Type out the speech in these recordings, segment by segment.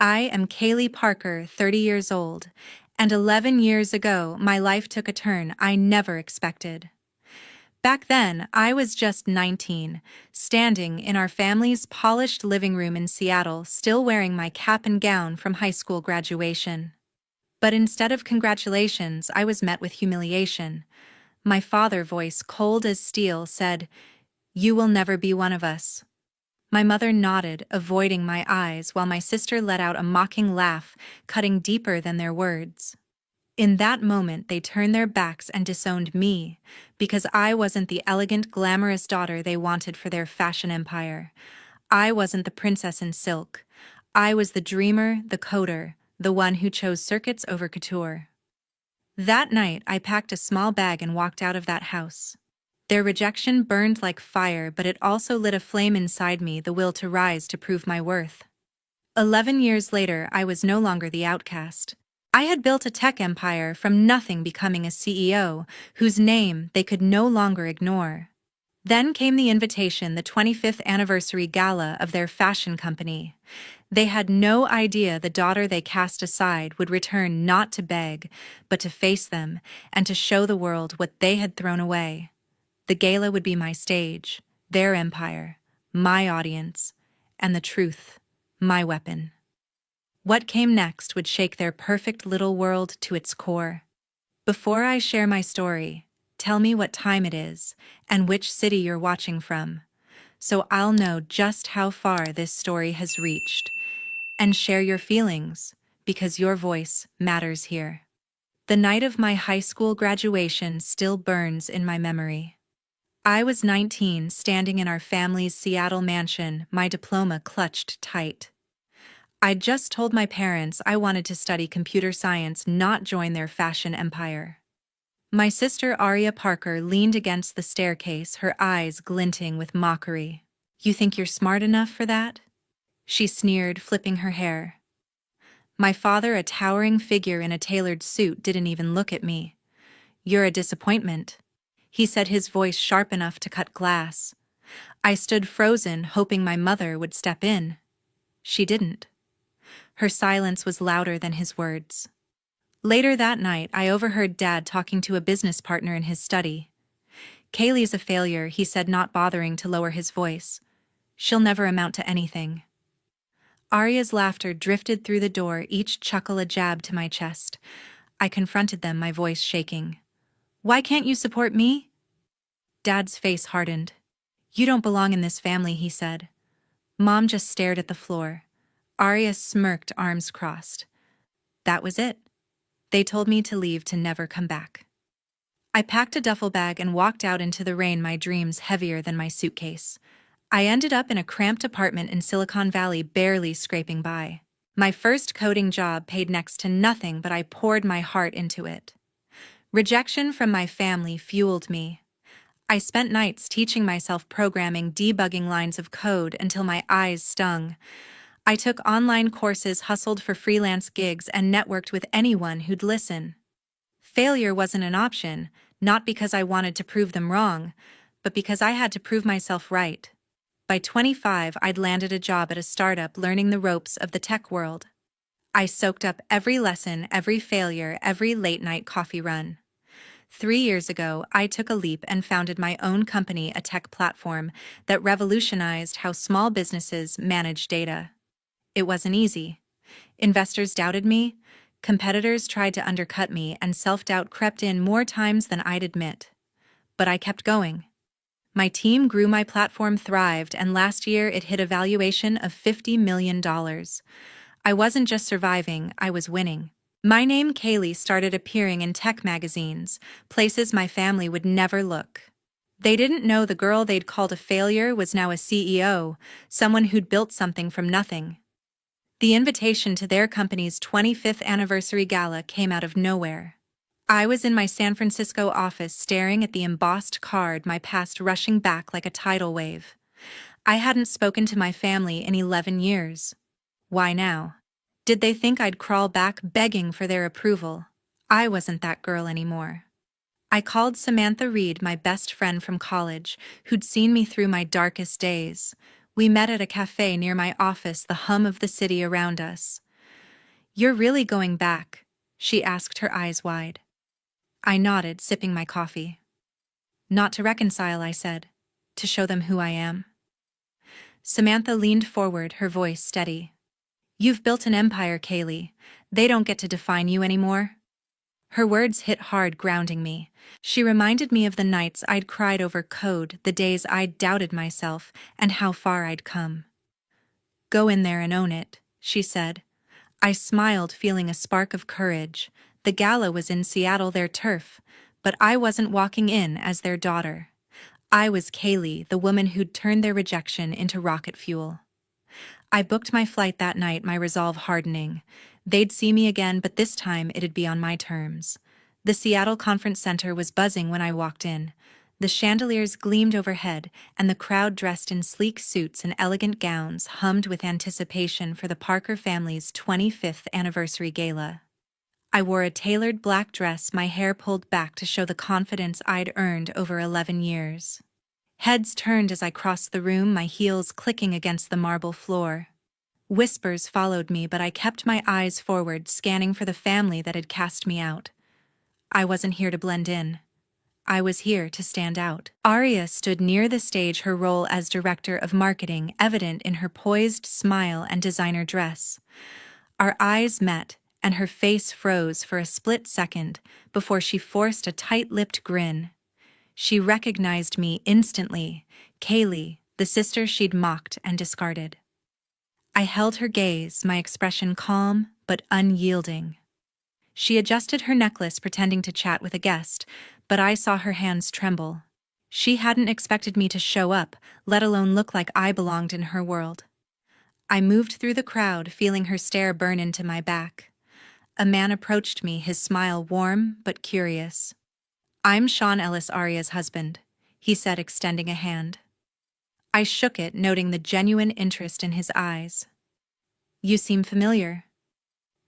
I am Kaylee Parker, 30 years old, and 11 years ago my life took a turn I never expected. Back then, I was just 19, standing in our family's polished living room in Seattle, still wearing my cap and gown from high school graduation. But instead of congratulations, I was met with humiliation. My father's voice, cold as steel, said, "You will never be one of us." My mother nodded, avoiding my eyes, while my sister let out a mocking laugh, cutting deeper than their words. In that moment, they turned their backs and disowned me, because I wasn't the elegant, glamorous daughter they wanted for their fashion empire. I wasn't the princess in silk. I was the dreamer, the coder, the one who chose circuits over couture. That night, I packed a small bag and walked out of that house. Their rejection burned like fire, but it also lit a flame inside me, the will to rise to prove my worth. 11 years later, I was no longer the outcast. I had built a tech empire from nothing, becoming a CEO, whose name they could no longer ignore. Then came the invitation, the 25th anniversary gala of their fashion company. They had no idea the daughter they cast aside would return, not to beg, but to face them, and to show the world what they had thrown away. The gala would be my stage, their empire, my audience, and the truth, my weapon. What came next would shake their perfect little world to its core. Before I share my story, tell me what time it is and which city you're watching from, so I'll know just how far this story has reached. And share your feelings, because your voice matters here. The night of my high school graduation still burns in my memory. I was 19, standing in our family's Seattle mansion, my diploma clutched tight. I'd just told my parents I wanted to study computer science, not join their fashion empire. My sister Aria Parker leaned against the staircase, her eyes glinting with mockery. "You think you're smart enough for that?" she sneered, flipping her hair. My father, a towering figure in a tailored suit, didn't even look at me. "You're a disappointment," he said, his voice sharp enough to cut glass. I stood frozen, hoping my mother would step in. She didn't. Her silence was louder than his words. Later that night, I overheard Dad talking to a business partner in his study. "Kaylee's a failure," he said, not bothering to lower his voice. "She'll never amount to anything." Aria's laughter drifted through the door, each chuckle a jab to my chest. I confronted them, my voice shaking. "Why can't you support me?" Dad's face hardened. "You don't belong in this family," he said. Mom just stared at the floor. Aria smirked, arms crossed. That was it. They told me to leave, to never come back. I packed a duffel bag and walked out into the rain, my dreams heavier than my suitcase. I ended up in a cramped apartment in Silicon Valley, barely scraping by. My first coding job paid next to nothing, but I poured my heart into it. Rejection from my family fueled me. I spent nights teaching myself programming, debugging lines of code until my eyes stung. I took online courses, hustled for freelance gigs, and networked with anyone who'd listen. Failure wasn't an option, not because I wanted to prove them wrong, but because I had to prove myself right. By 25, I'd landed a job at a startup, learning the ropes of the tech world. I soaked up every lesson, every failure, every late-night coffee run. 3 years ago, I took a leap and founded my own company, a tech platform that revolutionized how small businesses manage data. It wasn't easy. Investors doubted me, competitors tried to undercut me, and self-doubt crept in more times than I'd admit. But I kept going. My team grew, my platform thrived, and last year it hit a valuation of $50 million. I wasn't just surviving, I was winning. My name, Kaylee, started appearing in tech magazines, places my family would never look. They didn't know the girl they'd called a failure was now a CEO, someone who'd built something from nothing. The invitation to their company's 25th anniversary gala came out of nowhere. I was in my San Francisco office, staring at the embossed card, my past rushing back like a tidal wave. I hadn't spoken to my family in 11 years. Why now? Did they think I'd crawl back, begging for their approval? I wasn't that girl anymore. I called Samantha Reed, my best friend from college, who'd seen me through my darkest days. We met at a cafe near my office, the hum of the city around us. "You're really going back?" she asked, her eyes wide. I nodded, sipping my coffee. "Not to reconcile," I said. "To show them who I am." Samantha leaned forward, her voice steady. "You've built an empire, Kaylee. They don't get to define you anymore." Her words hit hard, grounding me. She reminded me of the nights I'd cried over code, the days I'd doubted myself, and how far I'd come. "Go in there and own it," she said. I smiled, feeling a spark of courage. The gala was in Seattle, their turf, but I wasn't walking in as their daughter. I was Kaylee, the woman who'd turned their rejection into rocket fuel. I booked my flight that night, my resolve hardening. They'd see me again, but this time it'd be on my terms. The Seattle Conference Center was buzzing when I walked in. The chandeliers gleamed overhead, and the crowd dressed in sleek suits and elegant gowns hummed with anticipation for the Parker family's 25th anniversary gala. I wore a tailored black dress, my hair pulled back to show the confidence I'd earned over 11 years. Heads turned as I crossed the room, my heels clicking against the marble floor. Whispers followed me, but I kept my eyes forward, scanning for the family that had cast me out. I wasn't here to blend in. I was here to stand out. Aria stood near the stage, her role as director of marketing evident in her poised smile and designer dress. Our eyes met, and her face froze for a split second before she forced a tight-lipped grin. She recognized me instantly, Kaylee, the sister she'd mocked and discarded. I held her gaze, my expression calm but unyielding. She adjusted her necklace, pretending to chat with a guest, but I saw her hands tremble. She hadn't expected me to show up, let alone look like I belonged in her world. I moved through the crowd, feeling her stare burn into my back. A man approached me, his smile warm but curious. "I'm Sean Ellis, Aria's husband," he said, extending a hand. I shook it, noting the genuine interest in his eyes. "You seem familiar."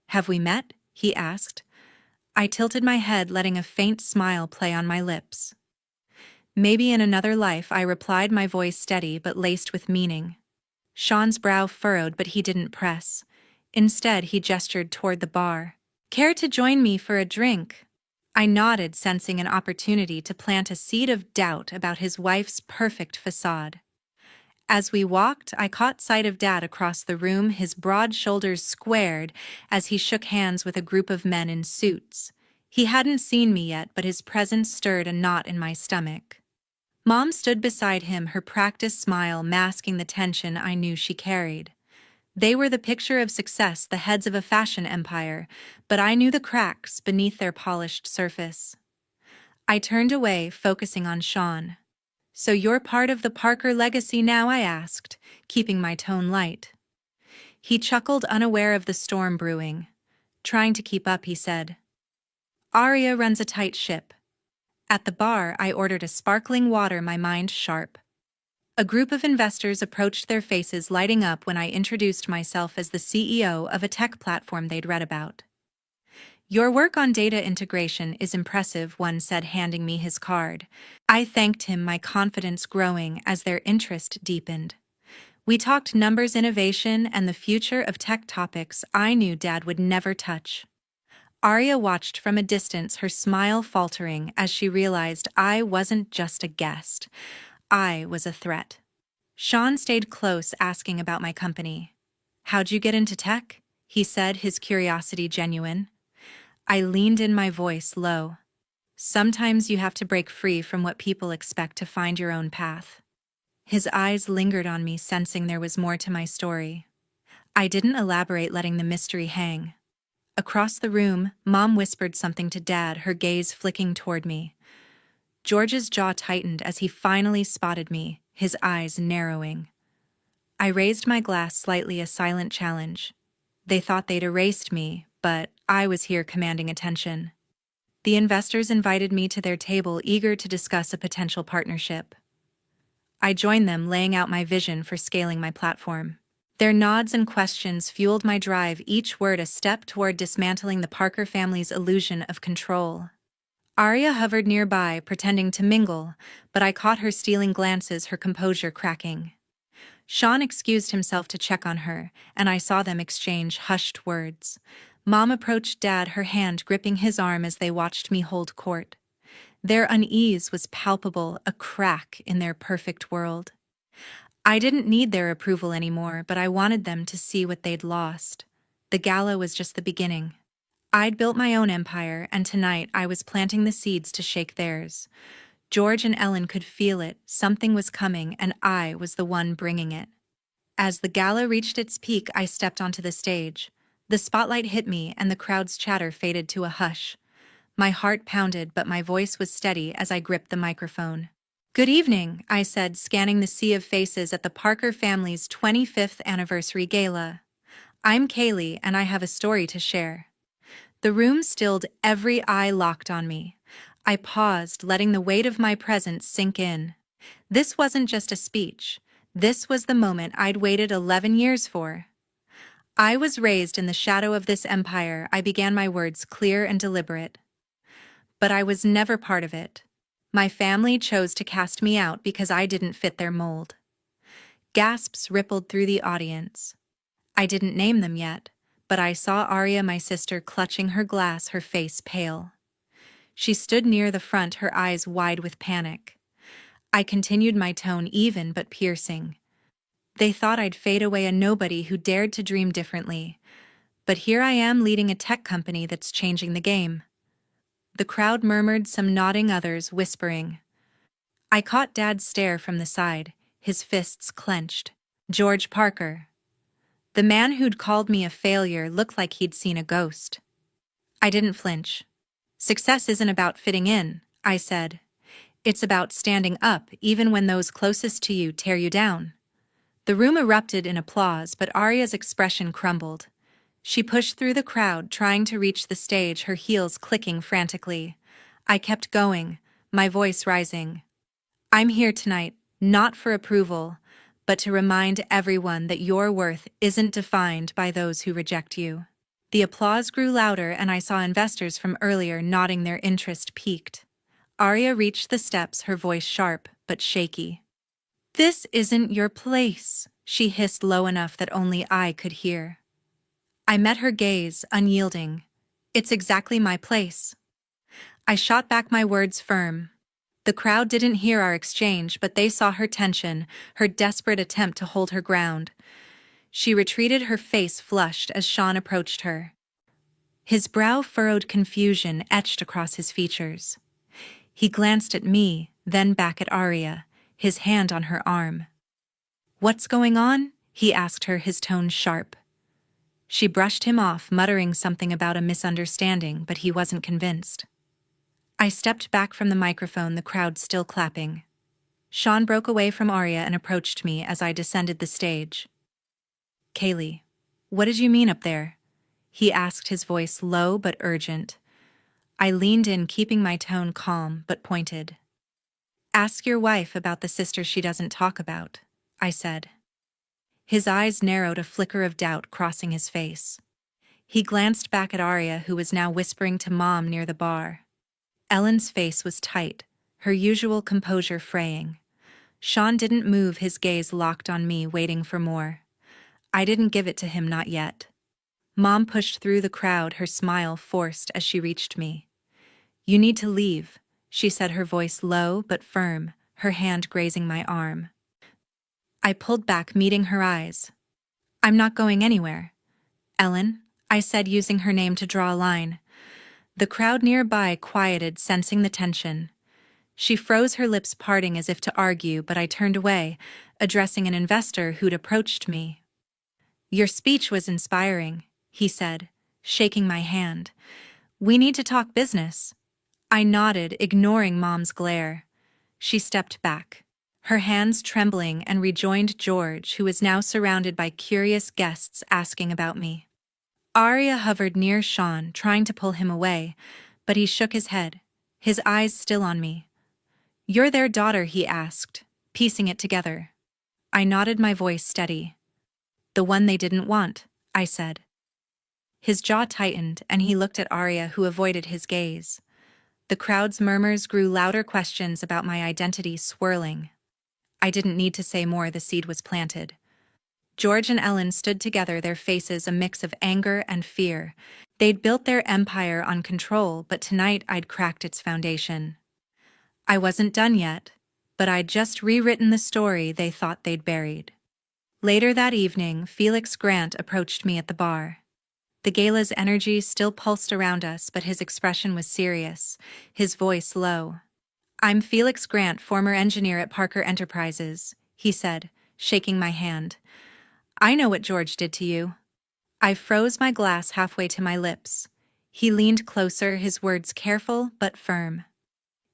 "Have we met?" he asked. I tilted my head, letting a faint smile play on my lips. "Maybe in another life," I replied, my voice steady but laced with meaning. Sean's brow furrowed, but he didn't press. Instead, he gestured toward the bar. "Care to join me for a drink?" I nodded, sensing an opportunity to plant a seed of doubt about his wife's perfect facade. As we walked, I caught sight of Dad across the room, his broad shoulders squared as he shook hands with a group of men in suits. He hadn't seen me yet, but his presence stirred a knot in my stomach. Mom stood beside him, her practiced smile masking the tension I knew she carried. They were the picture of success, the heads of a fashion empire, but I knew the cracks beneath their polished surface. I turned away, focusing on Sean. "So you're part of the Parker legacy now?" I asked, keeping my tone light. He chuckled, unaware of the storm brewing. "Trying to keep up," he said. "Aria runs a tight ship." At the bar, I ordered a sparkling water, my mind sharp. A group of investors approached, their faces lighting up when I introduced myself as the CEO of a tech platform they'd read about. "Your work on data integration is impressive," one said, handing me his card. I thanked him, my confidence growing as their interest deepened. We talked numbers, innovation, and the future of tech, topics I knew Dad would never touch. Aria watched from a distance, her smile faltering as she realized I wasn't just a guest. I was a threat. Sean stayed close, asking about my company. "How'd you get into tech?" he said, his curiosity genuine. I leaned in, my voice low. "Sometimes you have to break free from what people expect to find your own path." His eyes lingered on me, sensing there was more to my story. I didn't elaborate, letting the mystery hang. Across the room, Mom whispered something to Dad, her gaze flicking toward me. George's jaw tightened as he finally spotted me, his eyes narrowing. I raised my glass slightly, a silent challenge. They thought they'd erased me, but I was here commanding attention. The investors invited me to their table, eager to discuss a potential partnership. I joined them, laying out my vision for scaling my platform. Their nods and questions fueled my drive, each word a step toward dismantling the Parker family's illusion of control. Aria hovered nearby, pretending to mingle, but I caught her stealing glances, her composure cracking. Sean excused himself to check on her, and I saw them exchange hushed words. Mom approached Dad, her hand gripping his arm as they watched me hold court. Their unease was palpable, a crack in their perfect world. I didn't need their approval anymore, but I wanted them to see what they'd lost. The gala was just the beginning. I'd built my own empire, and tonight I was planting the seeds to shake theirs. George and Ellen could feel it, something was coming, and I was the one bringing it. As the gala reached its peak, I stepped onto the stage. The spotlight hit me, and the crowd's chatter faded to a hush. My heart pounded, but my voice was steady as I gripped the microphone. "Good evening," I said, scanning the sea of faces at the Parker family's 25th anniversary gala. "I'm Kaylee, and I have a story to share." The room stilled, every eye locked on me. I paused, letting the weight of my presence sink in. This wasn't just a speech. This was the moment I'd waited 11 years for. I was raised in the shadow of this empire. I began my words clear and deliberate. But I was never part of it. My family chose to cast me out because I didn't fit their mold. Gasps rippled through the audience. I didn't name them yet, but I saw Aria, my sister, clutching her glass, her face pale. She stood near the front, her eyes wide with panic. I continued, my tone even but piercing. "They thought I'd fade away, a nobody who dared to dream differently. But here I am leading a tech company that's changing the game." The crowd murmured, some nodding, others whispering. I caught Dad's stare from the side, his fists clenched. George Parker. The man who'd called me a failure looked like he'd seen a ghost. I didn't flinch. "Success isn't about fitting in," I said. "It's about standing up even when those closest to you tear you down." The room erupted in applause, but Aria's expression crumbled. She pushed through the crowd, trying to reach the stage, her heels clicking frantically. I kept going, my voice rising. "I'm here tonight, not for approval, but to remind everyone that your worth isn't defined by those who reject you." The applause grew louder, and I saw investors from earlier nodding, their interest piqued. Aria reached the steps, her voice sharp but shaky. "This isn't your place," she hissed low enough that only I could hear. I met her gaze, unyielding. "It's exactly my place." I shot back, my words firm. The crowd didn't hear our exchange, but they saw her tension, her desperate attempt to hold her ground. She retreated, her face flushed as Sean approached her. His brow furrowed, confusion etched across his features. He glanced at me, then back at Aria, his hand on her arm. "What's going on?" he asked her, his tone sharp. She brushed him off, muttering something about a misunderstanding, but he wasn't convinced. I stepped back from the microphone, the crowd still clapping. Sean broke away from Aria and approached me as I descended the stage. "Kaylee, what did you mean up there?" he asked, his voice low but urgent. I leaned in, keeping my tone calm but pointed. "Ask your wife about the sister she doesn't talk about," I said. His eyes narrowed, a flicker of doubt crossing his face. He glanced back at Aria, who was now whispering to Mom near the bar. Ellen's face was tight, her usual composure fraying. Sean didn't move, his gaze locked on me, waiting for more. I didn't give it to him, not yet. Mom pushed through the crowd, her smile forced as she reached me. "You need to leave," she said, her voice low but firm, her hand grazing my arm. I pulled back, meeting her eyes. "I'm not going anywhere." "Ellen," I said, using her name to draw a line. The crowd nearby quieted, sensing the tension. She froze, her lips parting as if to argue, but I turned away, addressing an investor who'd approached me. "Your speech was inspiring," he said, shaking my hand. "We need to talk business." I nodded, ignoring Mom's glare. She stepped back, her hands trembling, and rejoined George, who was now surrounded by curious guests asking about me. Aria hovered near Sean, trying to pull him away, but he shook his head, his eyes still on me. "You're their daughter?" he asked, piecing it together. I nodded, my voice steady. "The one they didn't want," I said. His jaw tightened, and he looked at Aria, who avoided his gaze. The crowd's murmurs grew louder, questions about my identity swirling. I didn't need to say more, the seed was planted. George and Ellen stood together, their faces a mix of anger and fear. They'd built their empire on control, but tonight I'd cracked its foundation. I wasn't done yet, but I'd just rewritten the story they thought they'd buried. Later that evening, Felix Grant approached me at the bar. The gala's energy still pulsed around us, but his expression was serious, his voice low. "I'm Felix Grant, former engineer at Parker Enterprises," he said, shaking my hand. "I know what George did to you." I froze my glass halfway to my lips. He leaned closer, his words careful but firm.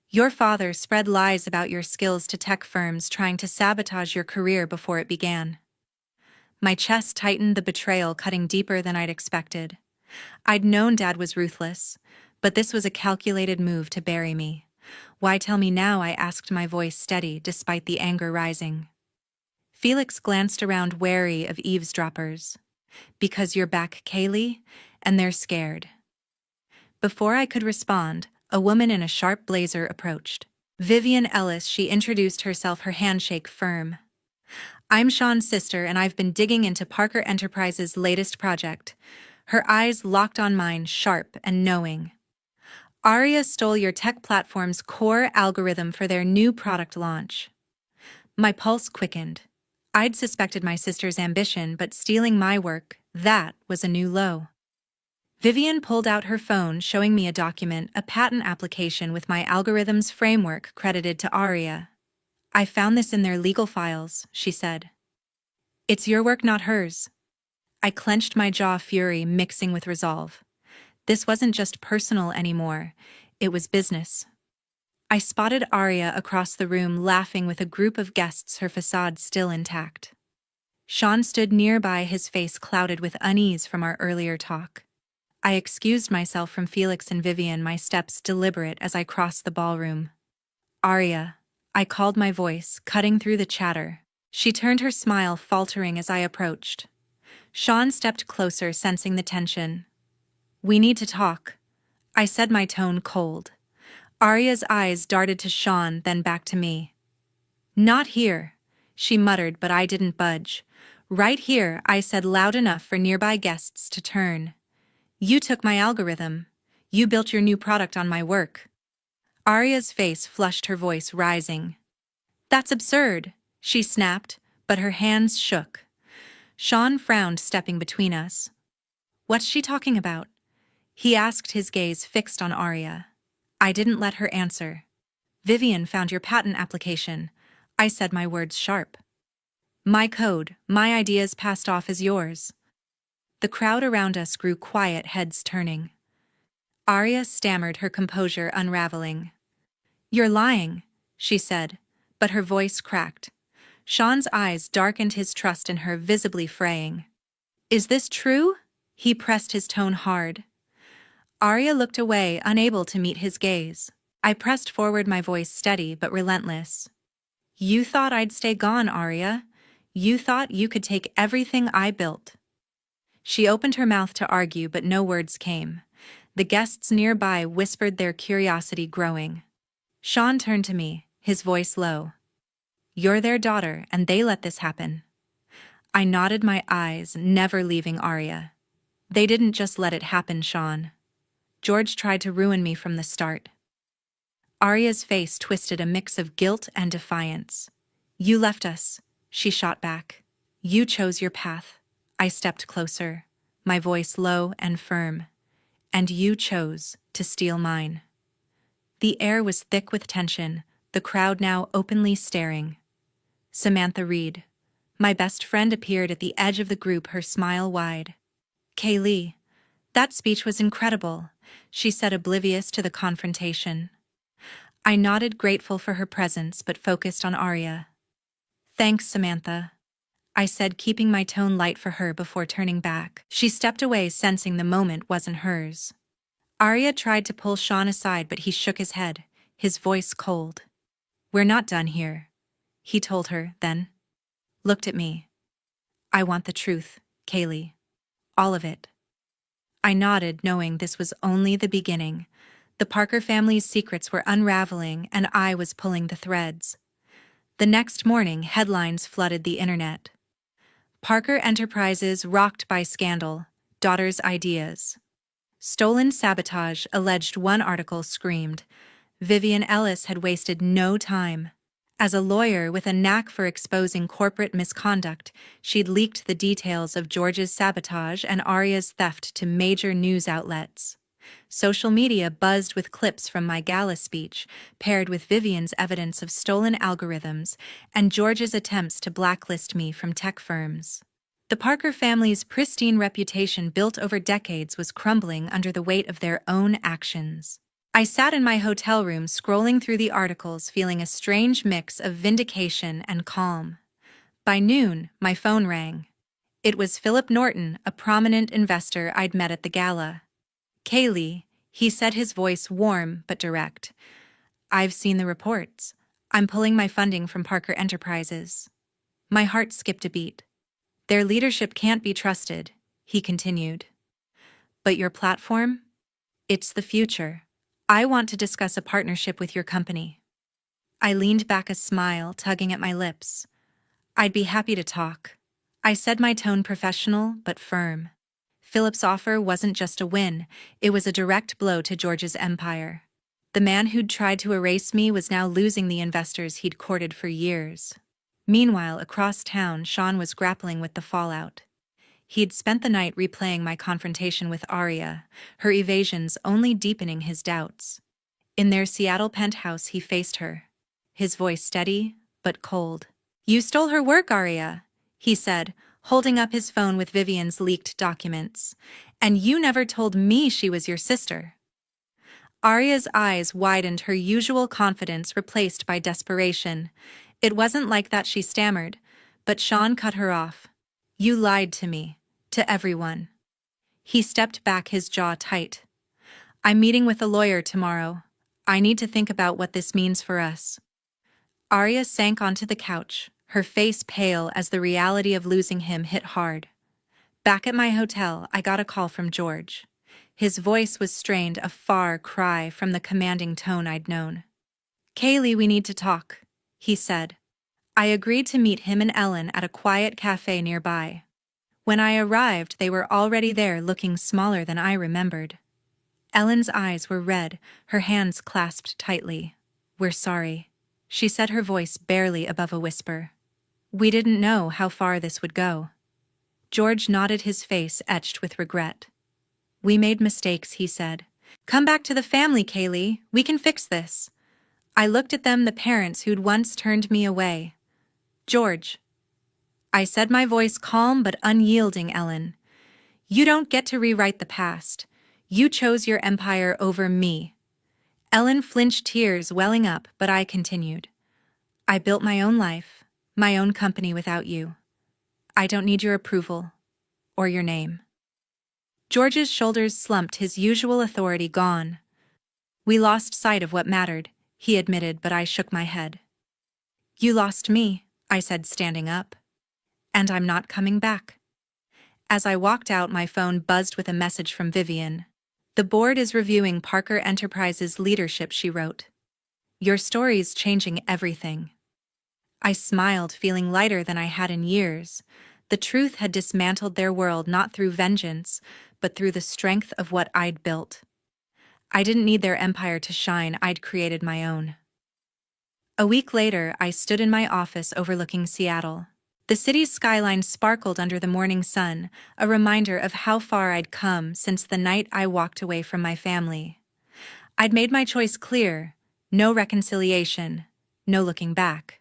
"Your father spread lies about your skills to tech firms, trying to sabotage your career before it began." My chest tightened, the betrayal cutting deeper than I'd expected. I'd known Dad was ruthless, but this was a calculated move to bury me. "Why tell me now?" I asked, my voice steady despite the anger rising. Felix glanced around, wary of eavesdroppers. "Because you're back, Kaylee, and they're scared." Before I could respond, a woman in a sharp blazer approached. Vivian Ellis, she introduced herself, her handshake firm. "I'm Sean's sister, and I've been digging into Parker Enterprises' latest project." Her eyes locked on mine, sharp and knowing. "Aria stole your tech platform's core algorithm for their new product launch." My pulse quickened. I'd suspected my sister's ambition, but stealing my work, that was a new low. Vivian pulled out her phone, showing me a document, a patent application with my algorithm's framework credited to Aria. "I found this in their legal files," she said. "It's your work, not hers." I clenched my jaw, fury mixing with resolve. This wasn't just personal anymore, it was business. I spotted Aria across the room, laughing with a group of guests, her facade still intact. Sean stood nearby, his face clouded with unease from our earlier talk. I excused myself from Felix and Vivian, my steps deliberate as I crossed the ballroom. "Aria," I called, my voice cutting through the chatter. She turned, her smile faltering as I approached. Sean stepped closer, sensing the tension. "We need to talk," I said, my tone cold. Aria's eyes darted to Sean, then back to me. "Not here," she muttered, but I didn't budge. "Right here," I said, loud enough for nearby guests to turn. "You took my algorithm. You built your new product on my work." Aria's face flushed, her voice rising. "That's absurd," she snapped, but her hands shook. Sean frowned, stepping between us. "What's she talking about?" he asked, his gaze fixed on Aria. I didn't let her answer. "Vivian found your patent application," I said, my words sharp. "My code, my ideas passed off as yours." The crowd around us grew quiet, heads turning. Aria stammered, her composure unraveling. "You're lying," she said, but her voice cracked. Sean's eyes darkened, his trust in her visibly fraying. "Is this true?" He pressed, his tone hard. Aria looked away, unable to meet his gaze. I pressed forward, my voice steady but relentless. "You thought I'd stay gone, Aria. You thought you could take everything I built." She opened her mouth to argue, but no words came. The guests nearby whispered, their curiosity growing. Sean turned to me, his voice low. "You're their daughter, and they let this happen." I nodded, my eyes never leaving Aria. "They didn't just let it happen, Sean. George tried to ruin me from the start." Aria's face twisted, a mix of guilt and defiance. "You left us," she shot back. "You chose your path." I stepped closer, my voice low and firm. "And you chose to steal mine." The air was thick with tension, the crowd now openly staring. Samantha Reed, my best friend, appeared at the edge of the group, her smile wide. "Kaylee, that speech was incredible," she said, oblivious to the confrontation. I nodded, grateful for her presence, but focused on Aria. "Thanks, Samantha," I said, keeping my tone light for her before turning back. She stepped away, sensing the moment wasn't hers. Aria tried to pull Sean aside, but he shook his head, his voice cold. "We're not done here," he told her, then looked at me. "I want the truth, Kaylee. All of it." I nodded, knowing this was only the beginning. The Parker family's secrets were unraveling, and I was pulling the threads. The next morning, headlines flooded the internet. "Parker Enterprises rocked by scandal, daughter's ideas." Stolen sabotage, alleged one article screamed. Vivian Ellis had wasted no time. As a lawyer with a knack for exposing corporate misconduct, she'd leaked the details of George's sabotage and Aria's theft to major news outlets. Social media buzzed with clips from my gala speech, paired with Vivian's evidence of stolen algorithms and George's attempts to blacklist me from tech firms. The Parker family's pristine reputation built over decades was crumbling under the weight of their own actions. I sat in my hotel room scrolling through the articles, feeling a strange mix of vindication and calm. By noon, my phone rang. It was Philip Norton, a prominent investor I'd met at the gala. "Kaylee," he said, his voice warm but direct. "I've seen the reports. I'm pulling my funding from Parker Enterprises." My heart skipped a beat. "Their leadership can't be trusted," he continued. "But your platform? It's the future. I want to discuss a partnership with your company." I leaned back, a smile tugging at my lips. "I'd be happy to talk." I said, my tone professional but firm. Philip's offer wasn't just a win, it was a direct blow to George's empire. The man who'd tried to erase me was now losing the investors he'd courted for years. Meanwhile, across town, Sean was grappling with the fallout. He'd spent the night replaying my confrontation with Aria, her evasions only deepening his doubts. In their Seattle penthouse, he faced her, his voice steady but cold. "You stole her work, Aria," he said, holding up his phone with Vivian's leaked documents. "And you never told me she was your sister." Aria's eyes widened, her usual confidence replaced by desperation. "It wasn't like that," she stammered, but Sean cut her off. "You lied to me. To everyone." He stepped back, his jaw tight. "I'm meeting with a lawyer tomorrow. I need to think about what this means for us." Aria sank onto the couch, her face pale as the reality of losing him hit hard. Back at my hotel, I got a call from George. His voice was strained, a far cry from the commanding tone I'd known. "Kaylee, we need to talk," he said. I agreed to meet him and Ellen at a quiet cafe nearby. When I arrived, they were already there, looking smaller than I remembered. Ellen's eyes were red, her hands clasped tightly. "We're sorry," she said, her voice barely above a whisper. "We didn't know how far this would go." George nodded, his face etched with regret. "We made mistakes," he said. "Come back to the family, Kaylee. We can fix this." I looked at them, the parents who'd once turned me away. "George," I said, my voice calm but unyielding, "Ellen, you don't get to rewrite the past. You chose your empire over me." Ellen flinched, tears welling up, but I continued. "I built my own life, my own company without you. I don't need your approval or your name." George's shoulders slumped, his usual authority gone. "We lost sight of what mattered," he admitted, but I shook my head. "You lost me," I said, standing up. "And I'm not coming back." As I walked out, my phone buzzed with a message from Vivian. "The board is reviewing Parker Enterprises' leadership," she wrote. "Your story's changing everything." I smiled, feeling lighter than I had in years. The truth had dismantled their world, not through vengeance, but through the strength of what I'd built. I didn't need their empire to shine, I'd created my own. A week later, I stood in my office overlooking Seattle. The city's skyline sparkled under the morning sun, a reminder of how far I'd come since the night I walked away from my family. I'd made my choice clear: no reconciliation, no looking back.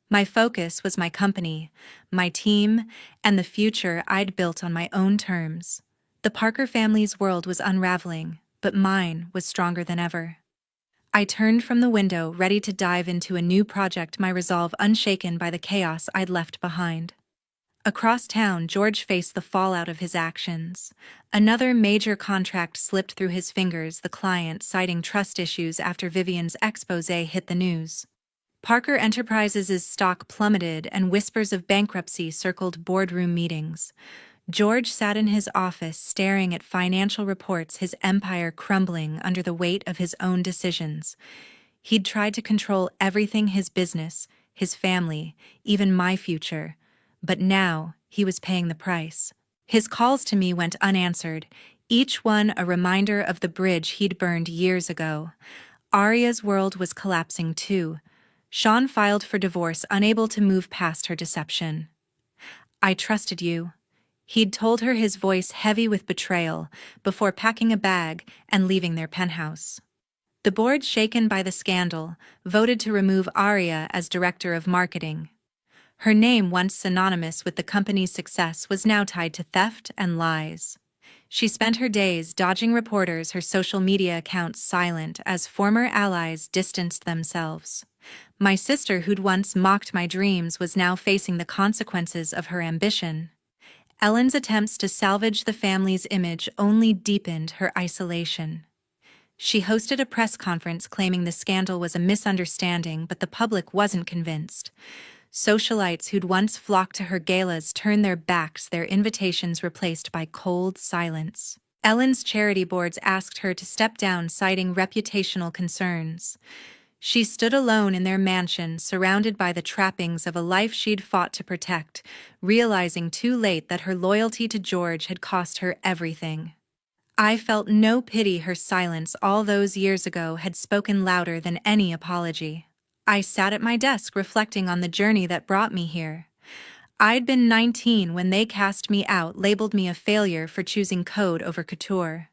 My focus was my company, my team, and the future I'd built on my own terms. The Parker family's world was unraveling, but mine was stronger than ever. I turned from the window, ready to dive into a new project, my resolve unshaken by the chaos I'd left behind. Across town, George faced the fallout of his actions. Another major contract slipped through his fingers, the client citing trust issues after Vivian's exposé hit the news. Parker Enterprises' stock plummeted and whispers of bankruptcy circled boardroom meetings. George sat in his office staring at financial reports, his empire crumbling under the weight of his own decisions. He'd tried to control everything: his business, his family, even my future. But now he was paying the price. His calls to me went unanswered, each one a reminder of the bridge he'd burned years ago. Aria's world was collapsing too. Sean filed for divorce, unable to move past her deception. "I trusted you," he'd told her, his voice heavy with betrayal, before packing a bag and leaving their penthouse. The board, shaken by the scandal, voted to remove Aria as director of marketing. Her name, once synonymous with the company's success, was now tied to theft and lies. She spent her days dodging reporters, her social media accounts silent as former allies distanced themselves. My sister, who'd once mocked my dreams, was now facing the consequences of her ambition. Ellen's attempts to salvage the family's image only deepened her isolation. She hosted a press conference claiming the scandal was a misunderstanding, but the public wasn't convinced. Socialites who'd once flocked to her galas turned their backs, their invitations replaced by cold silence. Ellen's charity boards asked her to step down, citing reputational concerns. She stood alone in their mansion, surrounded by the trappings of a life she'd fought to protect, realizing too late that her loyalty to George had cost her everything. I felt no pity. Her silence all those years ago had spoken louder than any apology. I sat at my desk reflecting on the journey that brought me here. I'd been 19 when they cast me out, labeled me a failure for choosing code over couture.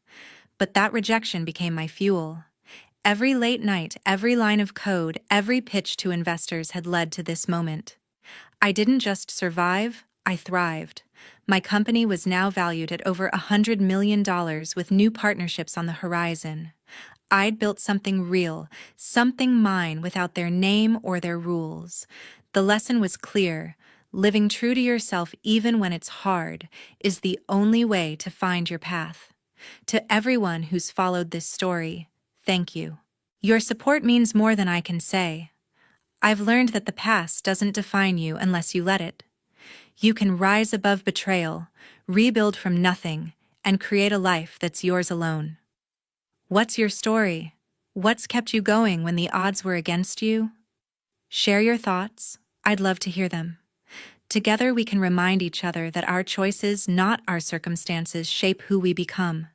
But that rejection became my fuel. Every late night, every line of code, every pitch to investors had led to this moment. I didn't just survive, I thrived. My company was now valued at over $100 million, with new partnerships on the horizon. I'd built something real, something mine, without their name or their rules. The lesson was clear: living true to yourself, even when it's hard, is the only way to find your path. To everyone who's followed this story, thank you. Your support means more than I can say. I've learned that the past doesn't define you unless you let it. You can rise above betrayal, rebuild from nothing, and create a life that's yours alone. What's your story? What's kept you going when the odds were against you? Share your thoughts. I'd love to hear them. Together we can remind each other that our choices, not our circumstances, shape who we become.